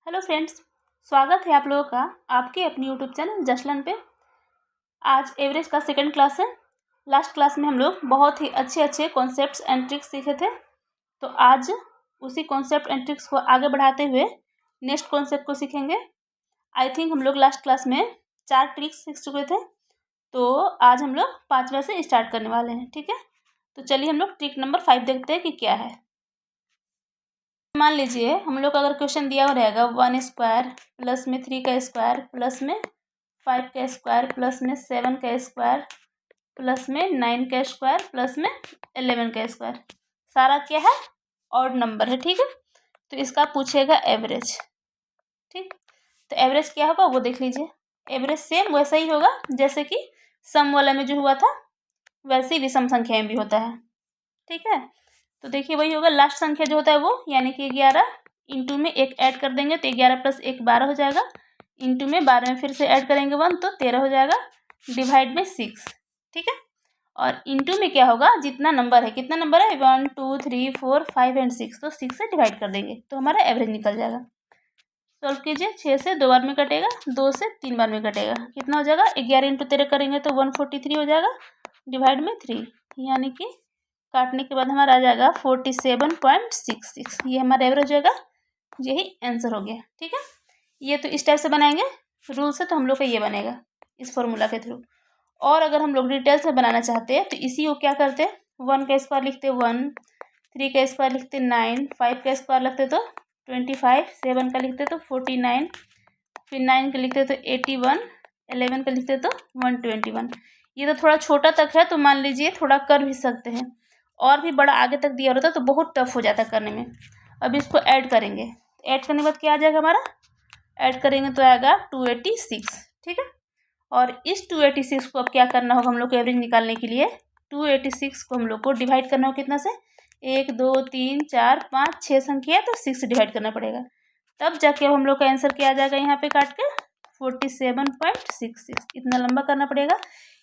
Hello friends, स्वागत है आप लोगों का आपके अपनी यूट्यूब चैनल जस्ट लर्न पे। आज एवरेज का सेकंड क्लास है। लास्ट क्लास में हम लोग बहुत ही अच्छे कॉन्सेप्ट्स एंड ट्रिक्स सीखे थे, तो आज उसी कॉन्सेप्ट एंड ट्रिक्स को आगे बढ़ाते हुए नेक्स्ट कॉन्सेप्ट को सीखेंगे। आई थिंक हम लोग लास्ट क्लास में 4 ट्रिक्स सीख चुके थे, तो आज हम लोग 5वां से स्टार्ट करने वाले हैं। ठीक है, तो चलिए हम लोग ट्रिक नंबर 5 देखते हैं कि क्या है। मान लीजिए हम लोग का अगर क्वेश्चन दिया हुआ रहेगा 1 स्क्वायर प्लस में 3 का स्क्वायर प्लस में 5 का स्क्वायर प्लस में 7 का स्क्वायर प्लस में 9 का स्क्वायर प्लस में 11 का स्क्वायर, सारा क्या है, ऑड नंबर है। ठीक है, तो इसका पूछेगा एवरेज। ठीक, तो एवरेज क्या होगा वो देख लीजिए। एवरेज सेम वैसा ही होगा जैसे कि सम वाला में जो हुआ था, वैसे ही विषम संख्या में भी होता है। ठीक है, तो देखिए वही होगा, लास्ट संख्या जो होता है वो, यानी कि 11 इंटू में 1 ऐड कर देंगे तो 11 प्लस 1 12 हो जाएगा, इंटू में 12 में फिर से ऐड करेंगे 1 तो 13 हो जाएगा, डिवाइड में 6। ठीक है, और इंटू में क्या होगा, जितना नंबर है, कितना नंबर है 1 2 3 4 5 एंड 6, तो 6 से डिवाइड कर देंगे तो हमारा एवरेज निकल जाएगा। सॉल्व कीजिए, 6 से 2 बार में कटेगा, 2 से 3 बार में कटेगा, कितना हो जाएगा 11 इंटू 13 करेंगे तो 143 हो जाएगा, डिवाइड में 3, यानी कि काटने के बाद हमारा आ जाएगा 47.66। ये हमारा एवरेज होगा, यही आंसर हो गया। ठीक है, ये तो इस टाइप से बनाएंगे रूल से, तो हम लोग का ये बनेगा इस फॉर्मूला के थ्रू। और अगर हम लोग डिटेल से बनाना चाहते हैं तो इसी को क्या करते हैं, 1 का स्क्वायर लिखते 1, 3 का स्क्वायर लिखते 9, 5 का स्क्वायर लिखते तो 25, 7 का लिखते तो 49, फिर 9 का लिखते तो 81, 11 का लिखते तो 121। ये तो थोड़ा छोटा तक है, तो मान लीजिए थोड़ा कर भी सकते हैं, और भी बड़ा आगे तक दिया होता तो बहुत टफ हो जाता करने में। अब इसको ऐड करेंगे, ऐड करने के बाद क्या आ जाएगा हमारा, ऐड करेंगे तो आएगा 286। ठीक है, और इस 286 को अब क्या करना होगा हम लोग को एवरेज निकालने के लिए, 286 को हम लोग को डिवाइड करना होगा कितना से, 1 2 3 4 5 6 संख्या है तो 6 से डिवाइड करना पड़ेगा, तब जाके अब हम लोग का आंसर क्या आ जाएगा, यहाँ पे काट के 47.66। इतना लंबा करना पड़ेगा।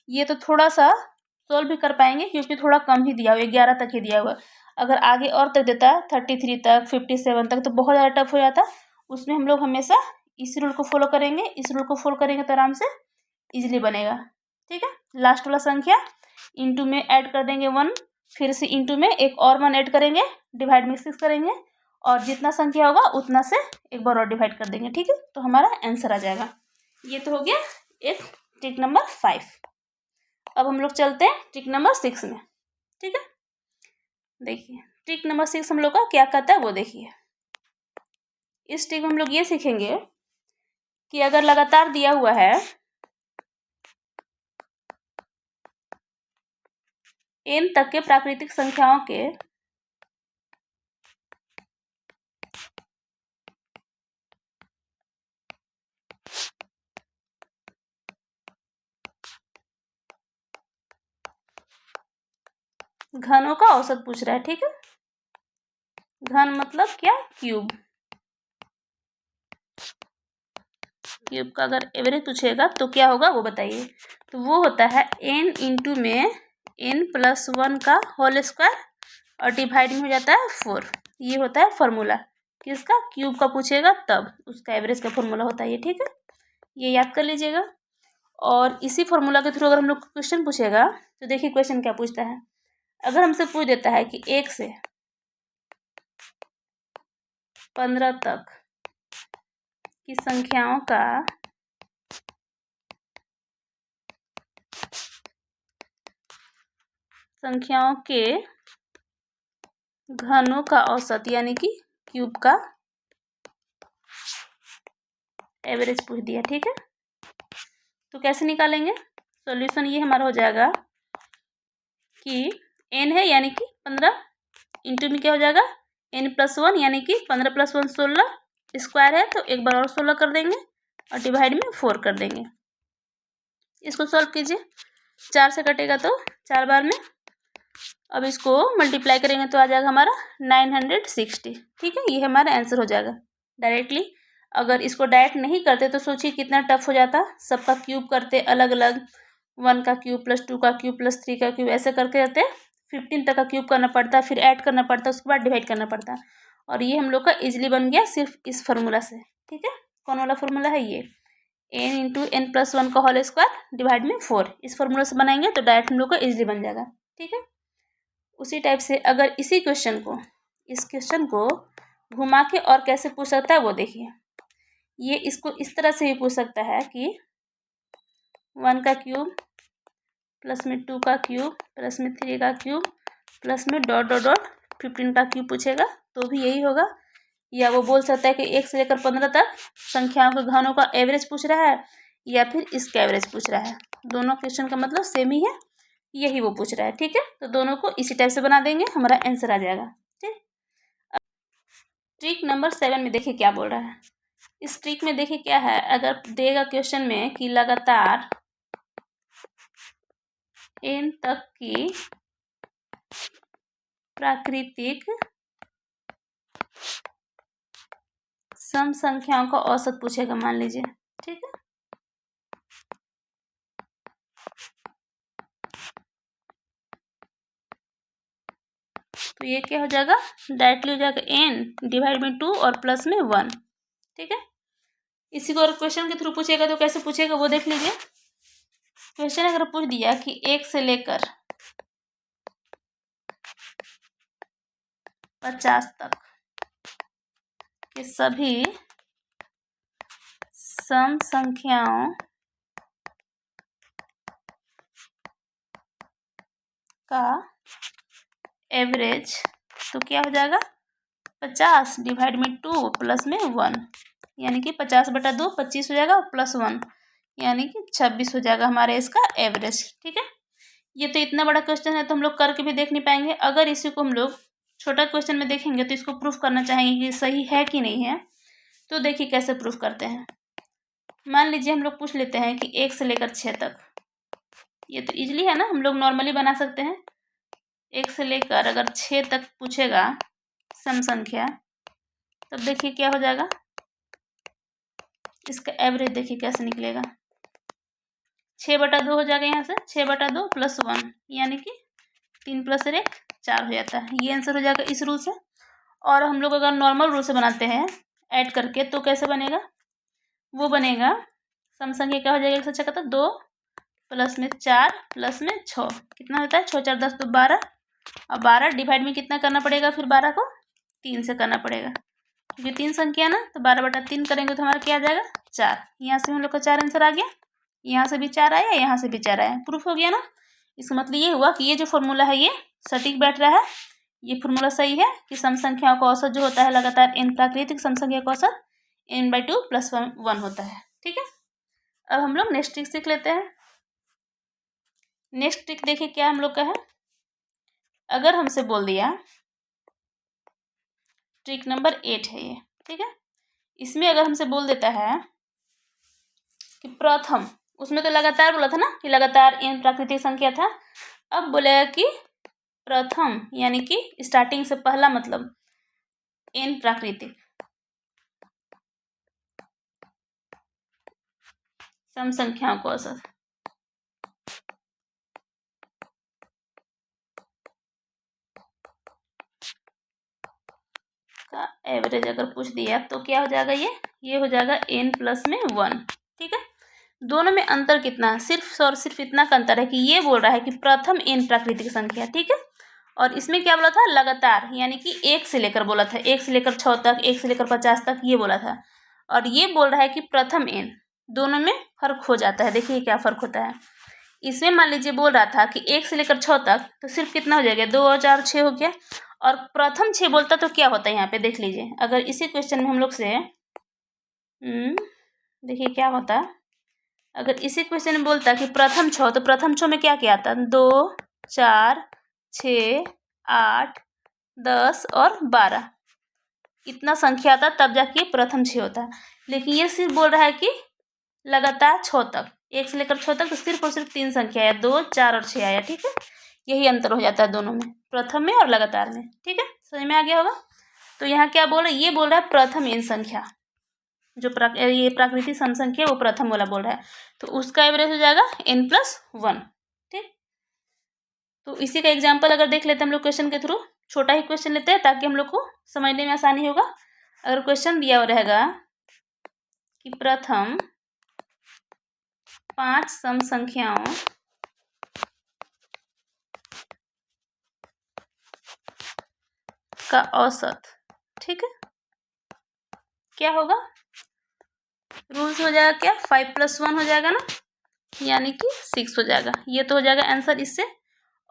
ये तो थोड़ा सा सोल्व भी कर पाएंगे क्योंकि थोड़ा कम ही दिया हुआ, 11 तक ही दिया हुआ। अगर आगे और तक देता 33 तक 57 तक तो बहुत ज़्यादा टफ हो जाता। उसमें हम लोग हमेशा इस रूल को फॉलो करेंगे, इस रूल को फॉलो करेंगे तो आराम से इजीली बनेगा। ठीक है, लास्ट वाला संख्या इंटू में ऐड कर देंगे 1, फिर से इंटू में एक और 1 ऐड करेंगे, डिवाइड में 6 करेंगे, और जितना संख्या होगा उतना से एक बार और डिवाइड कर देंगे। ठीक है, तो हमारा आंसर आ जाएगा। ये तो हो गया एक ट्रिक नंबर 5। अब हम लोग चलते हैं ट्रिक नंबर 6 में। ठीक है, देखिए ट्रिक नंबर 6 हम लोग का क्या कहता है वो देखिए। इस ट्रिक में हम लोग ये सीखेंगे कि अगर लगातार दिया हुआ है n तक के प्राकृतिक संख्याओं के घनों का औसत पूछ रहा है। ठीक है, घन मतलब क्या, क्यूब। क्यूब का अगर एवरेज पूछेगा तो क्या होगा वो बताइए। तो वो होता है n इंटू में n+1 का होल स्क्वायर और डिवाइड में हो जाता है 4। ये होता है फॉर्मूला किसका, क्यूब का पूछेगा तब उसका एवरेज का फॉर्मूला होता है ये। ठीक है, ये याद कर लीजिएगा। और इसी फॉर्मूला के थ्रू अगर हम लोग क्वेश्चन पूछेगा तो देखिए क्वेश्चन क्या पूछता है। अगर हमसे पूछ देता है कि 1 से 15 तक की संख्याओं के घनों का औसत यानी कि क्यूब का एवरेज पूछ दिया। ठीक है, तो कैसे निकालेंगे, सॉल्यूशन ये हमारा हो जाएगा कि n है यानी कि 15, इंटू में क्या हो जाएगा n+1 यानी कि 15 + 1 16, स्क्वायर है तो एक बार और 16 कर देंगे और डिवाइड में 4 कर देंगे। इसको सॉल्व कीजिए, 4 से कटेगा तो 4 बार में, अब इसको मल्टीप्लाई करेंगे तो आ जाएगा हमारा 960। ठीक है, ये हमारा आंसर हो जाएगा डायरेक्टली। अगर इसको डायरेक्ट नहीं करते तो सोचिए कितना टफ हो जाता, सबका क्यूब करते अलग अलग, 1 का क्यूब प्लस 2 का क्यूब प्लस 3 का क्यूब ऐसे करके रहते 15 तक का क्यूब करना पड़ता, फिर ऐड करना पड़ता, उसके बाद डिवाइड करना पड़ता। और ये हम लोग का इजीली बन गया सिर्फ इस फार्मूला से। ठीक है, कौन वाला फॉर्मूला है ये, n into n plus one का होल स्क्वायर डिवाइड में 4। इस फॉर्मूला से बनाएंगे तो डायरेक्ट हम लोग को इजीली बन जाएगा। ठीक है, उसी टाइप से अगर इस क्वेश्चन को घुमा के और कैसे पूछ सकता है वो देखिए। ये इसको इस तरह से भी पूछ सकता है कि 1 का क्यूब प्लस में 2 का क्यूब प्लस में 3 का क्यूब प्लस में डॉट डॉट डॉट 15 का क्यूब पूछेगा तो भी यही होगा। या वो बोल सकता है कि 1 से लेकर 15 तक संख्याओं के घनों का एवरेज पूछ रहा है या फिर इसका एवरेज पूछ रहा है। दोनों क्वेश्चन का मतलब सेम ही है, यही वो पूछ रहा है। ठीक है, तो दोनों को इसी टाइप से बना देंगे, हमारा आंसर आ जाएगा। ठीक, ट्रिक नंबर 7 में देखिए क्या बोल रहा है। इस ट्रिक में देखिए क्या है, अगर देगा क्वेश्चन में कि लगातार n तक की प्राकृतिक सम संख्याओं का औसत पूछेगा मान लीजिए। ठीक है, तो ये क्या हो जाएगा, डायरेक्टली हो जाएगा n डिवाइड में 2 और प्लस में 1। ठीक है, इसी को अगर क्वेश्चन के थ्रू पूछेगा तो कैसे पूछेगा वो देख लीजिए। क्वेश्चन अगर पूछ दिया कि 1 से लेकर 50 तक के सभी सम संख्याओं का एवरेज, तो क्या हो जाएगा 50 डिवाइड में 2 प्लस में 1, यानी कि 50/2 25 हो जाएगा प्लस 1 यानी कि 26 हो जाएगा हमारे इसका एवरेज। ठीक है, ये तो इतना बड़ा क्वेश्चन है तो हम लोग करके भी देख नहीं पाएंगे। अगर इसी को हम लोग छोटा क्वेश्चन में देखेंगे तो इसको प्रूफ करना चाहेंगे कि सही है कि नहीं है। तो देखिए कैसे प्रूफ करते हैं। मान लीजिए हम लोग पूछ लेते हैं कि 1 से लेकर 6 तक, ये तो इजली है ना, हम लोग नॉर्मली बना सकते हैं। 1 से लेकर अगर 6 तक पूछेगा सम संख्या, तब देखिए क्या हो जाएगा, इसका एवरेज देखिए कैसे निकलेगा। 6/2 हो जाएगा, यहाँ से 6/2 प्लस 1 यानी कि 3 प्लस 1 4 हो जाता है। ये आंसर हो जाएगा इस रूल से। और हम लोग अगर नॉर्मल रूल से बनाते हैं ऐड करके तो कैसे बनेगा, वो बनेगा सम संख्या क्या हो जाएगा, 106 का 2 प्लस में 4 प्लस में 6 कितना होता है, 6 4 10 तो 12, और 12 डिवाइड में कितना करना पड़ेगा, फिर 12 को 3 से करना पड़ेगा क्योंकि 3 संख्या ना, तो 12/3 करेंगे तो हमारा क्या आ जाएगा 4। यहाँ से हम लोग का 4 आंसर आ गया, यहाँ से भी 4 आया, यहाँ से भी 4 आया, प्रूफ हो गया ना। इसका मतलब ये हुआ कि ये जो फॉर्मूला है ये सटीक बैठ रहा है, ये फॉर्मूला सही है कि सम संख्याओं का औसत जो होता है लगातार n प्राकृतिक सम संख्या का औसत n/2 + 1 होता है। ठीक है, अब हम लोग नेक्स्ट ट्रिक सीख लेते हैं। नेक्स्ट ट्रिक देखिए क्या हम लोग का है। अगर हमसे बोल दिया, ट्रिक नंबर 8 है ये। ठीक है, इसमें अगर हमसे बोल देता है कि प्रथम, उसमें तो लगातार बोला था ना कि लगातार n प्राकृतिक संख्या था, अब बोलेगा कि प्रथम यानी कि स्टार्टिंग से पहला मतलब n प्राकृतिक सम संख्याओं का औसत का एवरेज अगर पूछ दिया तो क्या हो जाएगा, ये हो जाएगा n + में 1। ठीक है, दोनों में अंतर कितना है, सिर्फ और सिर्फ इतना का अंतर है कि ये बोल रहा है कि प्रथम n प्राकृतिक संख्या। ठीक है, और इसमें क्या बोला था, लगातार यानी कि 1 से लेकर बोला था, 1 से लेकर 6 तक, 1 से लेकर 50 तक ये बोला था। और ये बोल रहा है कि प्रथम n, दोनों में फर्क हो जाता है। देखिए क्या फर्क होता है, इसमें मान लीजिए बोल रहा था कि 1 से लेकर 6 तक तो सिर्फ कितना हो जाएगा, 2 और 4 6 हो गया। और प्रथम 6 बोलता तो क्या होता है, यहाँ पे देख लीजिए। अगर इसी क्वेश्चन में हम लोग से देखिए क्या होता, अगर इसी क्वेश्चन में बोलता कि प्रथम 6, तो प्रथम 6 में क्या क्या आता, 2 4 6 8 10 और 12, इतना संख्या आता तब जाके प्रथम 6 होता है। लेकिन ये सिर्फ बोल रहा है कि लगातार 6 तक, 1 से लेकर 6 तक तो सिर्फ और सिर्फ 3 संख्या आया, 2 4 और 6 आया। ठीक है, यही अंतर हो जाता है दोनों में, प्रथम में और लगातार में। ठीक है, समझ में आ गया होगा। तो यहाँ क्या बोल रहा है, ये बोल रहा है प्रथम n संख्या, जो ये प्राकृतिक सम संख्या वो प्रथम वाला बोल रहा है, तो उसका एवरेज हो जाएगा n + 1। ठीक, तो इसी का एग्जाम्पल अगर देख लेते हैं हम लोग क्वेश्चन के थ्रू, छोटा ही क्वेश्चन लेते हैं ताकि हम लोग को समझने में आसानी होगा। अगर क्वेश्चन दिया हुआ रहेगा कि प्रथम 5 सम संख्याओं का औसत। ठीक है, क्या होगा, रूल्स हो जाएगा क्या, 5 + 1 हो जाएगा ना, यानी कि 6 हो जाएगा। ये तो हो जाएगा आंसर इससे।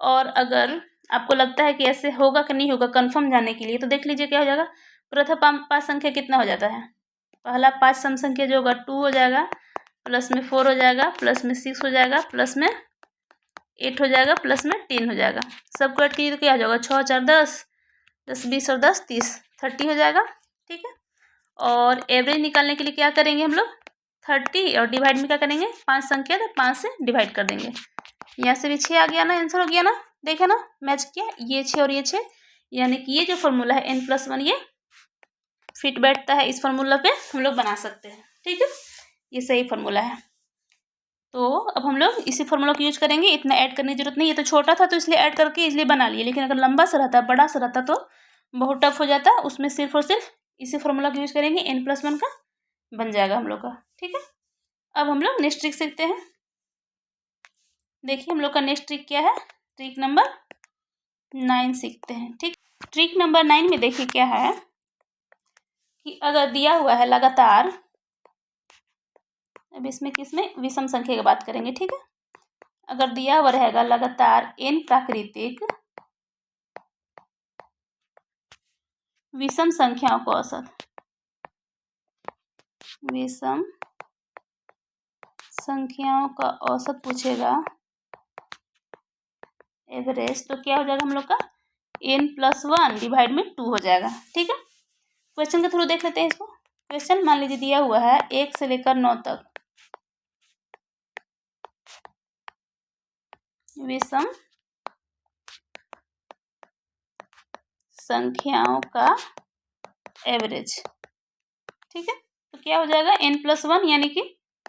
और अगर आपको लगता है कि ऐसे होगा कि नहीं होगा कंफर्म जानने के लिए, तो देख लीजिए क्या हो जाएगा। प्रथम 5 संख्या कितना हो जाता है, पहला 5 सम संख्या जो होगा 2 हो जाएगा, प्लस में 4 हो जाएगा, प्लस में 6 हो जाएगा, प्लस में 8 हो जाएगा, प्लस में 10 हो जाएगा। सबको ऐड कीजिए तो क्या हो जाएगा, 6 4 10, 10 20 और 10 30, 30 हो जाएगा। ठीक है, और एवरेज निकालने के लिए क्या करेंगे हम लोग, 30 और डिवाइड में क्या करेंगे, 5 संख्या तो 5 से डिवाइड कर देंगे। यहाँ से भी 6 आ गया ना, आंसर हो गया ना, देखा ना, मैच किया, ये 6 और ये 6, यानी कि ये जो फॉर्मूला है n+1 ये फिट बैठता है, इस फॉर्मूला पे हम लोग बना सकते हैं। ठीक है, ये सही फॉर्मूला है। तो अब हम लोग इसी फॉर्मूला को यूज करेंगे, इतना ऐड करने की जरूरत नहीं। ये तो छोटा था तो इसलिए ऐड करके इसलिए बना लिए, लेकिन अगर लंबा सा रहता, बड़ा सा रहता तो बहुत टफ हो जाता। उसमें सिर्फ और सिर्फ इसी फॉर्मूला को यूज करेंगे, n+1 का बन जाएगा हम लोग का। ठीक है, अब हम लोग नेक्स्ट ट्रिक सीखते हैं। देखिए हम लोग का नेक्स्ट ट्रिक क्या है, ट्रिक नंबर 9 सीखते हैं। ठीक, ट्रिक नंबर 9 में देखिए क्या है कि अगर दिया हुआ है लगातार, अब इसमें किसमें, विषम संख्या की बात करेंगे। ठीक है, अगर दिया हुआ रहेगा लगातार n प्राकृतिक विषम संख्याओं का औसत, विषम संख्याओं का औसत पूछेगा, एवरेज, तो क्या हो जाएगा हम लोग का n+1 डिवाइड में 2 हो जाएगा। ठीक है, क्वेश्चन के थ्रू देख लेते हैं इसको। क्वेश्चन मान लीजिए दिया हुआ है 1 से लेकर 9 तक विषम संख्याओं का एवरेज। ठीक है, तो क्या हो जाएगा n+1, यानी कि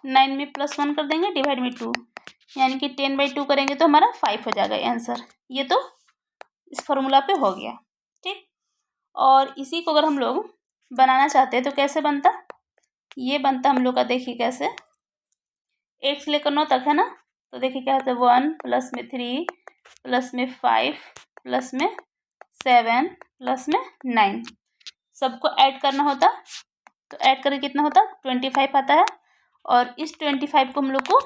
9 में +1 कर देंगे, डिवाइड में 2, यानी कि 10/2 करेंगे तो हमारा 5 हो जाएगा आंसर। ये तो इस फॉर्मूला पे हो गया। ठीक, और इसी को अगर हम लोग बनाना चाहते हैं तो कैसे बनता, ये बनता हम लोग का, देखिए कैसे, 1 से लेकर 9 तक है ना, तो देखिए क्या होता है, 1 प्लस में 3 प्लस में 5 प्लस में 7 प्लस में 9, सबको ऐड करना होता, तो ऐड करके कितना होता, 25 आता है। और इस 25 को हम लोग को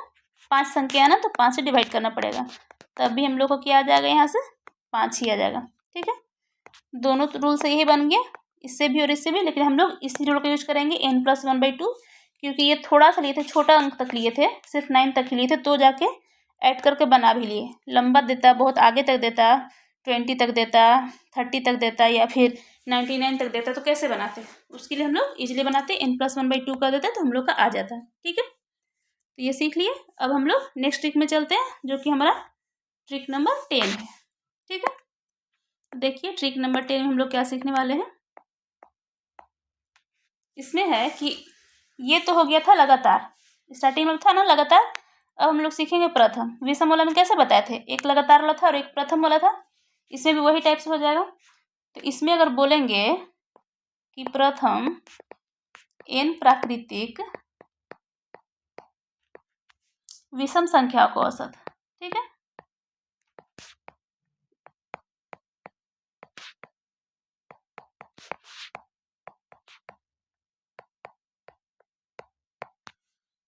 5 संख्या है ना, तो 5 से डिवाइड करना पड़ेगा, तब भी हम लोग को क्या आ जाएगा, यहाँ से 5 ही आ जाएगा। ठीक है, दोनों रूल से यही बन गया, इससे भी और इससे भी, लेकिन हम लोग इसी रूल का यूज करेंगे n+1/2, क्योंकि ये थोड़ा सा लिए थे, छोटा अंक तक लिए थे, सिर्फ 9 तक ही लिए थे, तो जाके ऐड करके बना भी लिए। लंबा देता, बहुत आगे तक देता, 20 तक देता, 30 तक देता, या फिर 99 तक देता, तो कैसे बनाते, उसके लिए हम लोग इजीली बनाते, n+1/2 कर देते तो हम लोग का आ जाता। ठीक है, तो ये सीख लिए। अब हम लोग नेक्स्ट ट्रिक में चलते हैं, जो कि हमारा ट्रिक नंबर 10 है। ठीक है, देखिए ट्रिक नंबर 10 में हम लोग क्या सीखने वाले हैं। इसमें है कि ये तो हो गया था लगातार, स्टार्टिंग में था ना लगातार। अब हम लोग सीखेंगे प्रथम। विषम वाला में कैसे बताए थे, एक लगातार वाला था और एक प्रथम वाला था, इसमें भी वही टाइप से हो जाएगा। तो इसमें अगर बोलेंगे कि प्रथम n प्राकृतिक विषम संख्या का औसत। ठीक है,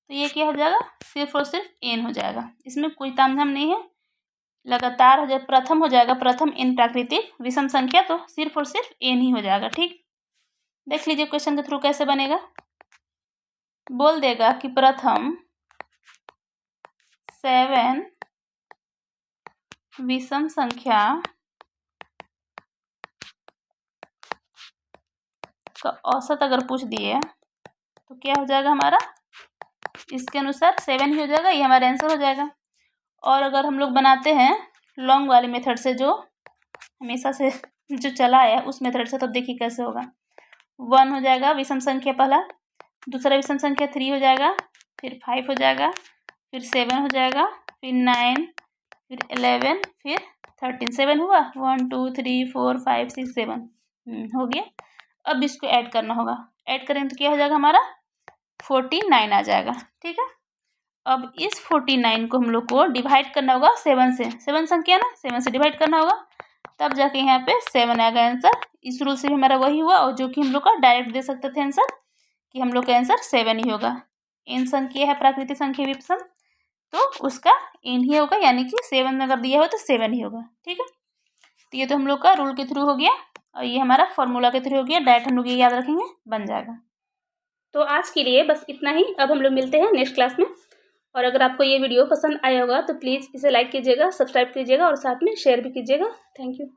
तो ये क्या हो जाएगा, सिर्फ और सिर्फ n हो जाएगा, इसमें कोई तामझाम नहीं है, लगातार हो जाए, प्रथम हो जाएगा, प्रथम n प्राकृतिक विषम संख्या, तो सिर्फ और सिर्फ n ही हो जाएगा। ठीक, देख लीजिए क्वेश्चन के थ्रू कैसे बनेगा, बोल देगा कि प्रथम 7 विषम संख्या का औसत अगर पूछ दिए तो क्या हो जाएगा हमारा, इसके अनुसार 7 ही हो जाएगा, ये हमारा आंसर हो जाएगा। और अगर हम लोग बनाते हैं लॉन्ग वाले मेथड से, जो हमेशा से जो चला है उस मेथड से, तो देखिए कैसे होगा। 1 हो जाएगा विषम संख्या पहला, दूसरा विषम संख्या 3 हो जाएगा, फिर 5 हो जाएगा, फिर 7 हो जाएगा, फिर 9, फिर 11, फिर 13, 7 हुआ, 1 2 3 4 5 6 7 हो गया। अब इसको ऐड करना होगा, ऐड करें तो क्या हो जाएगा हमारा 49 आ जाएगा। ठीक है, अब इस 49 को हम लोग को डिवाइड करना होगा 7 से। 7 संख्या ना, 7 से डिवाइड करना होगा, तब जाके यहाँ पे 7 आएगा आंसर। इस रूल से भी हमारा वही हुआ, और जो कि हम लोग का डायरेक्ट दे सकते थे आंसर, कि हम लोग का आंसर 7 ही होगा। n संख्या है प्राकृतिक संख्या विषम, तो उसका n ही होगा, यानी कि 7 में अगर दिया हो तो 7 ही होगा। ठीक है, तो ये तो हम लोग का रूल के थ्रू हो गया, और ये हमारा फॉर्मूला के थ्रू हो गया। डायरेक्ट हम लोग ये याद रखेंगे, बन जाएगा। तो आज के लिए बस इतना ही। अब हम लोग मिलते हैं नेक्स्ट क्लास में। और अगर आपको ये वीडियो पसंद आया होगा तो प्लीज़ इसे लाइक कीजिएगा, सब्सक्राइब कीजिएगा और साथ में शेयर भी कीजिएगा। Thank you.